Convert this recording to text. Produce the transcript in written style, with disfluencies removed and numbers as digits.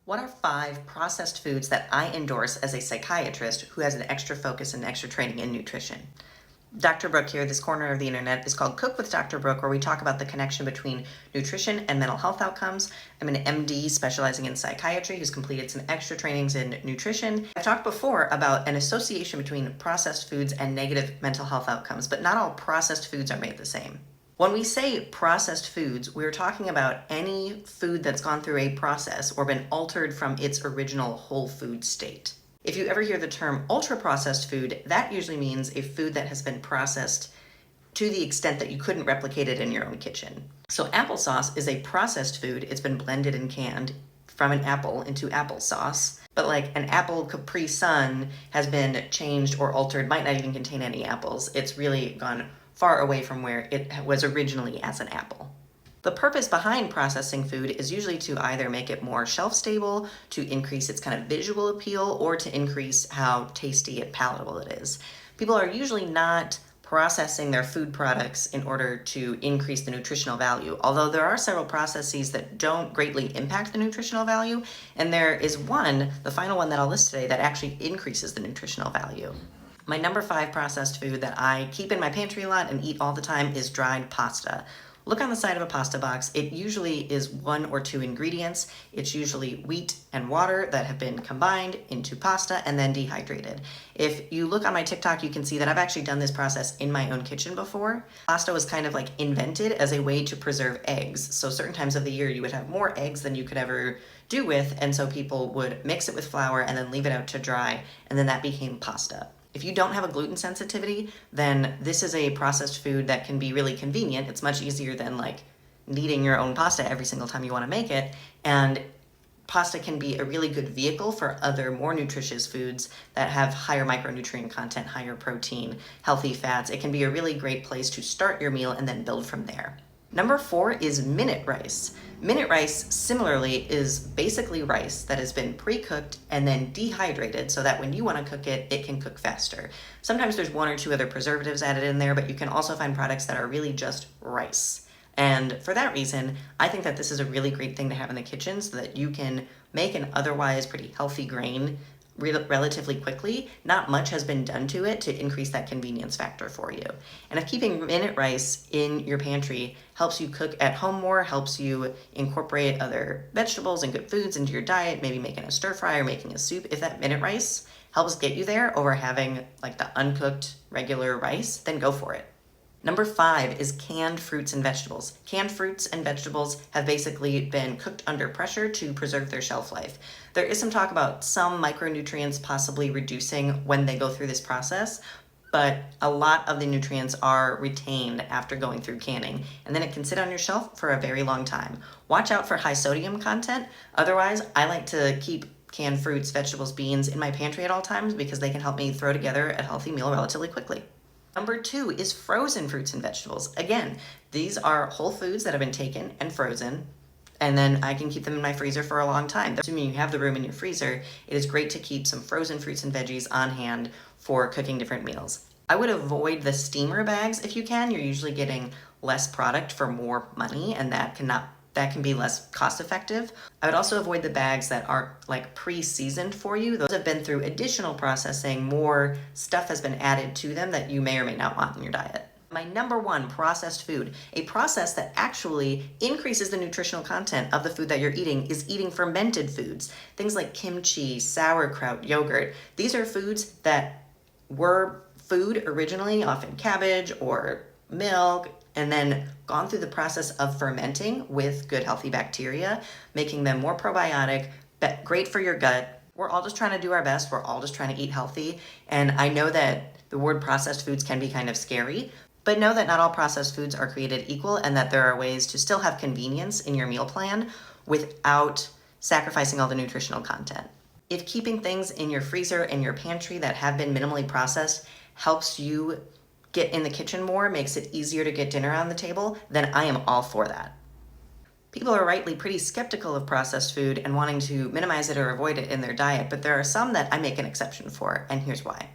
What are 5 processed foods that I endorse as a psychiatrist who has an extra focus and extra training in nutrition? Dr. Brooke here, this corner of the internet is called Cook with Dr. Brooke, where we talk about the connection between nutrition and mental health outcomes. I'm an MD specializing in psychiatry who's completed some extra trainings in nutrition. I've talked before about an association between processed foods and negative mental health outcomes, but not all processed foods are made the same. When we say processed foods, we're talking about any food that's gone through a process or been altered from its original whole food state. If you ever hear the term ultra-processed food, that usually means a food that has been processed to the extent that you couldn't replicate it in your own kitchen. So applesauce is a processed food. It's been blended and canned from an apple into applesauce. But like an apple Capri Sun has been changed or altered, might not even contain any apples. It's really gone far away from where it was originally as an apple. The purpose behind processing food is usually to either make it more shelf stable, to increase its kind of visual appeal, or to increase how tasty and palatable it is. People are usually not processing their food products in order to increase the nutritional value, although there are several processes that don't greatly impact the nutritional value, and there is one, the final one that I'll list today, that actually increases the nutritional value. My number 5 processed food that I keep in my pantry a lot and eat all the time is dried pasta. Look on the side of a pasta box. It usually is 1 or 2 ingredients. It's usually wheat and water that have been combined into pasta and then dehydrated. If you look on my TikTok, you can see that I've actually done this process in my own kitchen before. Pasta was kind of like invented as a way to preserve eggs. So certain times of the year you would have more eggs than you could ever do with, and so people would mix it with flour and then leave it out to dry, and then that became pasta. If you don't have a gluten sensitivity, then this is a processed food that can be really convenient. It's much easier than like kneading your own pasta every single time you want to make it. And pasta can be a really good vehicle for other more nutritious foods that have higher micronutrient content, higher protein, healthy fats. It can be a really great place to start your meal and then build from there. Number 4 is minute rice. Minute rice, similarly, is basically rice that has been pre-cooked and then dehydrated so that when you want to cook it, it can cook faster. Sometimes there's 1 or 2 other preservatives added in there, but you can also find products that are really just rice. And for that reason, I think that this is a really great thing to have in the kitchen so that you can make an otherwise pretty healthy grain relatively quickly. Not much has been done to it to increase that convenience factor for you. And if keeping minute rice in your pantry helps you cook at home more, helps you incorporate other vegetables and good foods into your diet, maybe making a stir fry or making a soup, if that minute rice helps get you there over having like the uncooked regular rice, then go for it. Number 5 is canned fruits and vegetables. Canned fruits and vegetables have basically been cooked under pressure to preserve their shelf life. There is some talk about some micronutrients possibly reducing when they go through this process, but a lot of the nutrients are retained after going through canning, and then it can sit on your shelf for a very long time. Watch out for high sodium content. Otherwise, I like to keep canned fruits, vegetables, beans in my pantry at all times because they can help me throw together a healthy meal relatively quickly. Number 2 is frozen fruits and vegetables. Again, these are whole foods that have been taken and frozen, and then I can keep them in my freezer for a long time. Assuming you have the room in your freezer, it is great to keep some frozen fruits and veggies on hand for cooking different meals. I would avoid the steamer bags if you can. You're usually getting less product for more money, and that can be less cost effective. I would also avoid the bags that are like pre-seasoned for you. Those have been through additional processing, more stuff has been added to them that you may or may not want in your diet. My number 1 processed food, a process that actually increases the nutritional content of the food that you're eating, is eating fermented foods. Things like kimchi, sauerkraut, yogurt. These are foods that were food originally, often cabbage or milk, and then gone through the process of fermenting with good healthy bacteria, making them more probiotic, great for your gut. We're all just trying to do our best. We're all just trying to eat healthy. And I know that the word processed foods can be kind of scary, but know that not all processed foods are created equal and that there are ways to still have convenience in your meal plan without sacrificing all the nutritional content. If keeping things in your freezer and your pantry that have been minimally processed helps you get in the kitchen more, makes it easier to get dinner on the table, then I am all for that. People are rightly pretty skeptical of processed food and wanting to minimize it or avoid it in their diet, but there are some that I make an exception for, and here's why.